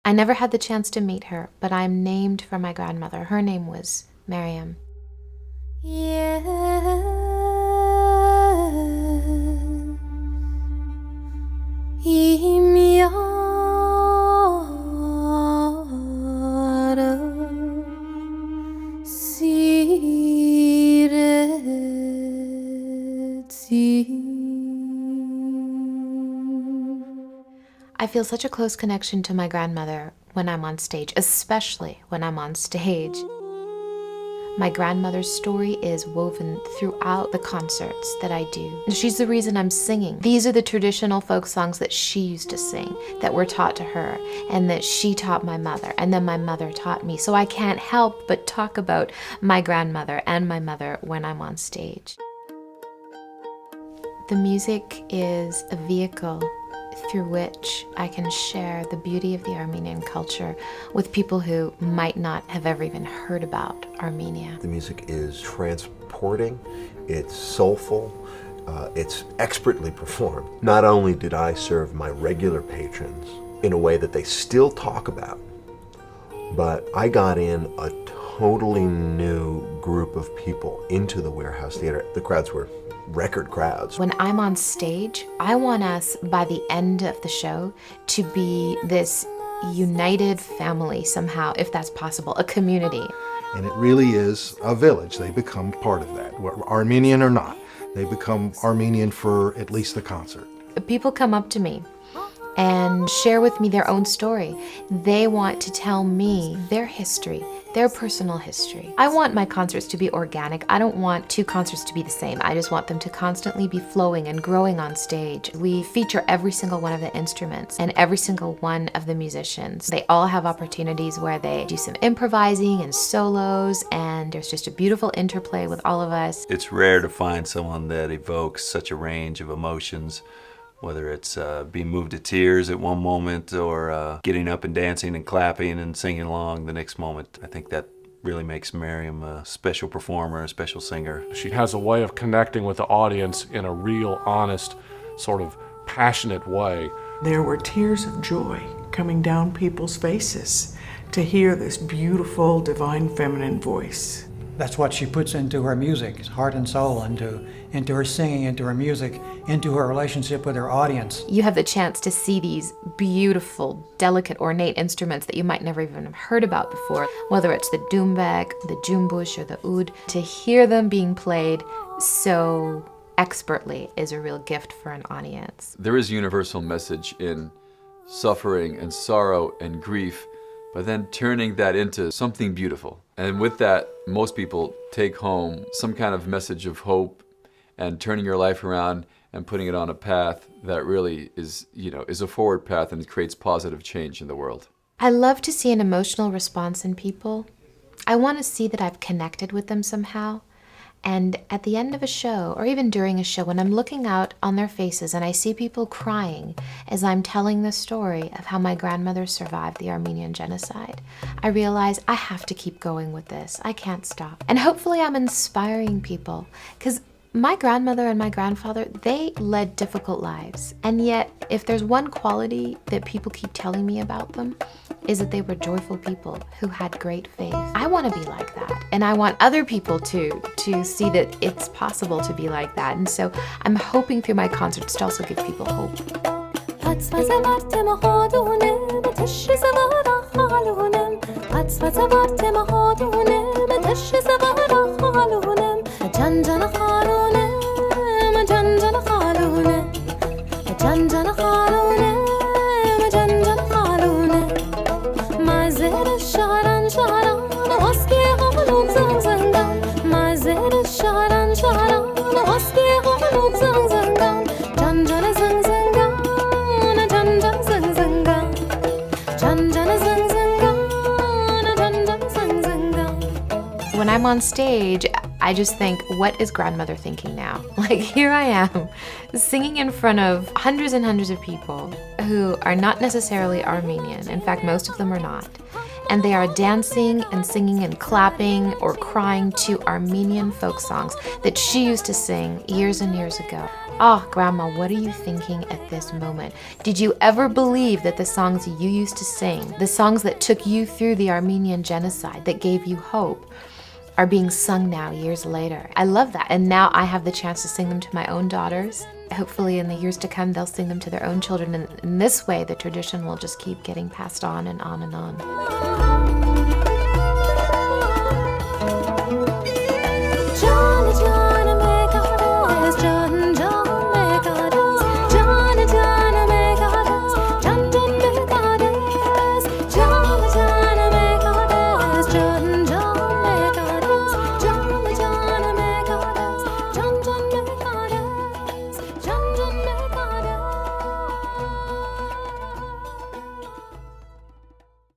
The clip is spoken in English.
I never had the chance to meet her, but I'm named for my grandmother. Her name was Mariam. I feel such a close connection to my grandmother when I'm on stage, especially when I'm on stage. My grandmother's story is woven throughout the concerts that I do. She's the reason I'm singing. These are the traditional folk songs that she used to sing, that were taught to her, and that she taught my mother, and then my mother taught me. So I can't help but talk about my grandmother and my mother when I'm on stage. The music is a vehicle through which I can share the beauty of the Armenian culture with people who might not have ever even heard about Armenia. The music is transporting, it's soulful, it's expertly performed. Not only did I serve my regular patrons in a way that they still talk about, but I got in a totally new group of people into the Warehouse Theater. The crowds were record crowds. When I'm on stage, I want us, by the end of the show, to be this united family somehow, if that's possible, a community. And it really is a village. They become part of that. Armenian or not, they become Armenian for at least the concert. People come up to me and share with me their own story. They want to tell me their history, their personal history. I want my concerts to be organic. I don't want two concerts to be the same. I just want them to constantly be flowing and growing on stage. We feature every single one of the instruments and every single one of the musicians. They all have opportunities where they do some improvising and solos, and there's just a beautiful interplay with all of us. It's rare to find someone that evokes such a range of emotions, whether it's being moved to tears at one moment or getting up and dancing and clapping and singing along the next moment. I think that really makes Mariam a special performer, a special singer. She has a way of connecting with the audience in a real, honest, sort of passionate way. There were tears of joy coming down people's faces to hear this beautiful, divine feminine voice. That's what she puts into her music, heart and soul, into her singing, into her music, into her relationship with her audience. You have the chance to see these beautiful, delicate, ornate instruments that you might never even have heard about before, whether it's the doumbek, the jumbush, or the oud. To hear them being played so expertly is a real gift for an audience. There is a universal message in suffering and sorrow and grief, but then turning that into something beautiful. And with that, most people take home some kind of message of hope and turning your life around and putting it on a path that really is a forward path and creates positive change in the world. I love to see an emotional response in people. I want to see that I've connected with them somehow. And at the end of a show, or even during a show, when I'm looking out on their faces and I see people crying as I'm telling the story of how my grandmother survived the Armenian genocide, I realize I have to keep going with this. I can't stop. And hopefully I'm inspiring people, because my grandmother and my grandfather, they led difficult lives. And yet, if there's one quality that people keep telling me about them, is that they were joyful people who had great faith. I want to be like that. And I want other people to see that it's possible to be like that. And so I'm hoping through my concerts to also give people hope. When I'm on stage, I just think, what is grandmother thinking now? Like, here I am, singing in front of hundreds and hundreds of people who are not necessarily Armenian. In fact, most of them are not. And they are dancing and singing and clapping or crying to Armenian folk songs that she used to sing years and years ago. Oh, Grandma, what are you thinking at this moment? Did you ever believe that the songs you used to sing, the songs that took you through the Armenian genocide, that gave you hope, are being sung now years later? I love that. And now I have the chance to sing them to my own daughters. Hopefully in the years to come, they'll sing them to their own children. And in this way, the tradition will just keep getting passed on and on and on.